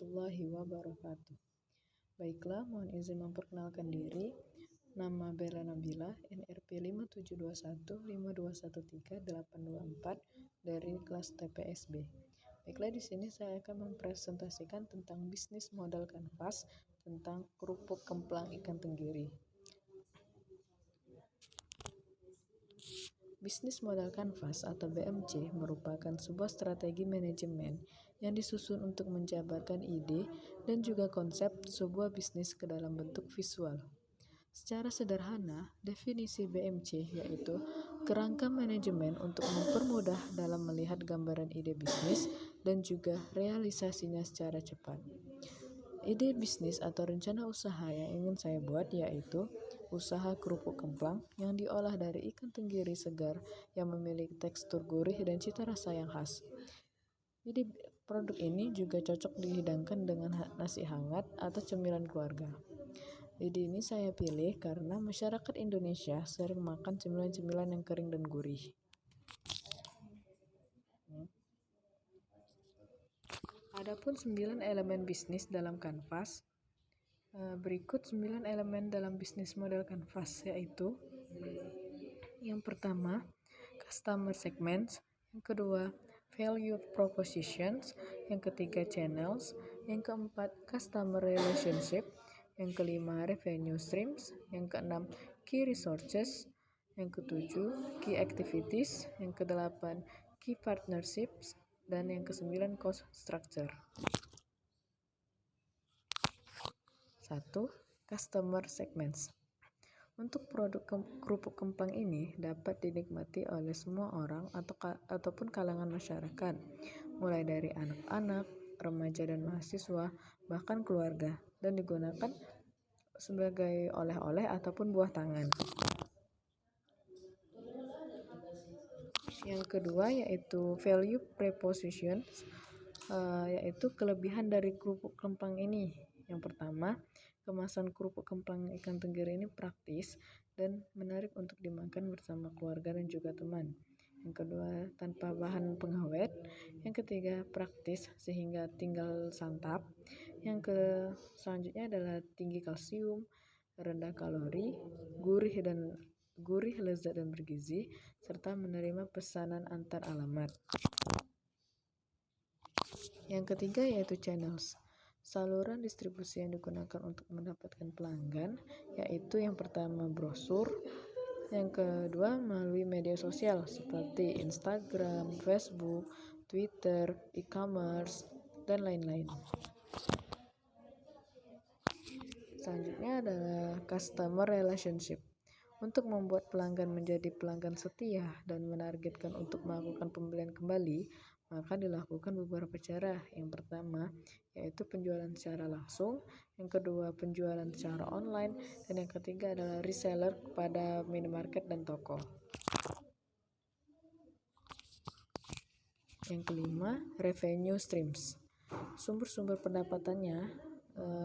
warahmatullahi wabarakatuh. Baiklah, mohon izin memperkenalkan diri. Nama Bella Nabila, NRP 572152138224 dari kelas TPSB. Baiklah, di sini saya akan mempresentasikan tentang bisnis modal kanvas tentang kerupuk kemplang ikan tenggiri. Bisnis modal kanvas atau BMC merupakan sebuah strategi manajemen yang disusun untuk menjabarkan ide dan juga konsep sebuah bisnis ke dalam bentuk visual. Secara sederhana, definisi BMC yaitu kerangka manajemen untuk mempermudah dalam melihat gambaran ide bisnis dan juga realisasinya secara cepat. Ide bisnis atau rencana usaha yang ingin saya buat yaitu usaha kerupuk kemplang yang diolah dari ikan tenggiri segar yang memiliki tekstur gurih dan cita rasa yang khas. Ide produk ini juga cocok dihidangkan dengan nasi hangat atau cemilan keluarga. Ide ini saya pilih karena masyarakat Indonesia sering makan cemilan-cemilan yang kering dan gurih. Adapun 9 elemen bisnis dalam kanvas. Berikut 9 elemen dalam bisnis model kanvas, yaitu yang pertama, customer segments, yang kedua, value propositions, yang ketiga, channels, yang keempat, customer relationship, yang kelima, revenue streams, yang keenam, key resources, yang ketujuh, key activities, yang kedelapan, key partnerships, dan yang kesembilan, cost structure. 1. Customer segments. Untuk produk kerupuk kemplang ini dapat dinikmati oleh semua orang ataupun kalangan masyarakat, mulai dari anak-anak, remaja dan mahasiswa, bahkan keluarga, dan digunakan sebagai oleh-oleh ataupun buah tangan. Yang kedua yaitu value propositions, yaitu kelebihan dari kerupuk kemplang ini. Yang pertama, kemasan kerupuk kemplang ikan tenggiri ini praktis dan menarik untuk dimakan bersama keluarga dan juga teman. Yang kedua, tanpa bahan pengawet. Yang ketiga, praktis sehingga tinggal santap. Selanjutnya adalah tinggi kalsium, rendah kalori, gurih, lezat dan bergizi, serta menerima pesanan antar alamat. Yang ketiga yaitu channels. Saluran distribusi yang digunakan untuk mendapatkan pelanggan yaitu yang pertama brosur, yang kedua melalui media sosial seperti Instagram, Facebook, Twitter, e-commerce, dan lain-lain. Selanjutnya adalah customer relationship. Untuk membuat pelanggan menjadi pelanggan setia dan menargetkan untuk melakukan pembelian kembali, maka dilakukan beberapa cara. Yang pertama yaitu penjualan secara langsung, yang kedua penjualan secara online, dan yang ketiga adalah reseller kepada minimarket dan toko. Yang kelima, revenue streams. Sumber-sumber pendapatannya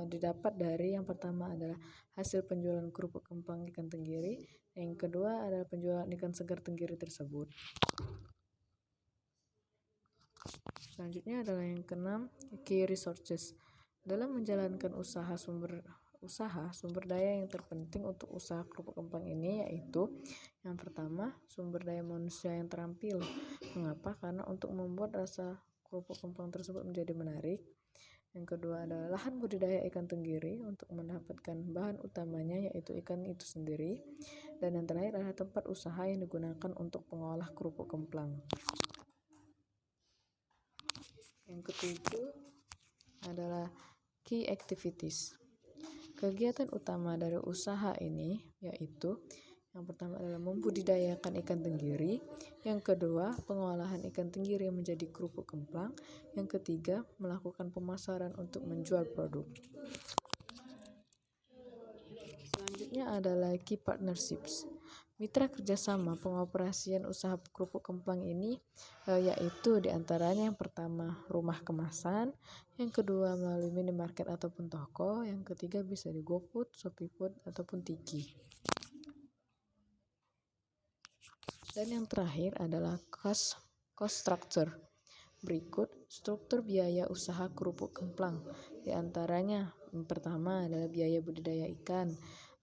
didapat dari yang pertama adalah hasil penjualan kerupuk kemplang ikan tenggiri, yang kedua adalah penjualan ikan segar tenggiri tersebut. Selanjutnya adalah yang keenam, key resources. Dalam menjalankan sumber daya yang terpenting untuk usaha kerupuk kemplang ini yaitu yang pertama, sumber daya manusia yang terampil. Mengapa? Karena untuk membuat rasa kerupuk kemplang tersebut menjadi menarik. Yang kedua adalah lahan budidaya ikan tenggiri untuk mendapatkan bahan utamanya yaitu ikan itu sendiri. Dan yang terakhir adalah tempat usaha yang digunakan untuk pengolah kerupuk kemplang. Yang ketujuh adalah key activities. Kegiatan utama dari usaha ini yaitu yang pertama adalah membudidayakan ikan tenggiri, yang kedua pengolahan ikan tenggiri menjadi kerupuk kemplang, yang ketiga melakukan pemasaran untuk menjual produk. Selanjutnya adalah key partnerships. Mitra kerjasama pengoperasian usaha kerupuk kemplang ini yaitu diantaranya yang pertama rumah kemasan, yang kedua melalui minimarket ataupun toko, yang ketiga bisa di GoFood, ShopeeFood ataupun Tiki. Dan yang terakhir adalah cost structure. Berikut struktur biaya usaha kerupuk kemplang. Di antaranya, yang pertama adalah biaya budidaya ikan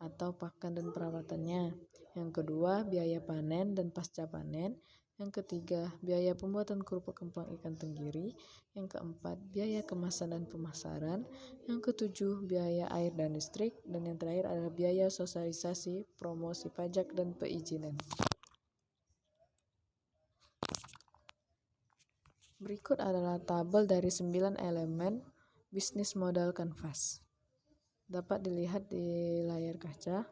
atau pakan dan perawatannya. Yang kedua, biaya panen dan pasca panen. Yang ketiga, biaya pembuatan kerupuk kemplang ikan tenggiri. Yang keempat, biaya kemasan dan pemasaran. Yang ketujuh, biaya air dan listrik. Dan yang terakhir adalah biaya sosialisasi, promosi pajak, dan perizinan. Berikut adalah tabel dari 9 elemen bisnis modal kanvas. Dapat dilihat di layar kaca.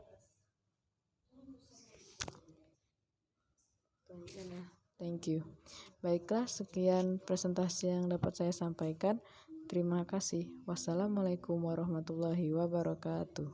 Thank you. Baiklah, sekian presentasi yang dapat saya sampaikan. Terima kasih. Wassalamualaikum warahmatullahi wabarakatuh.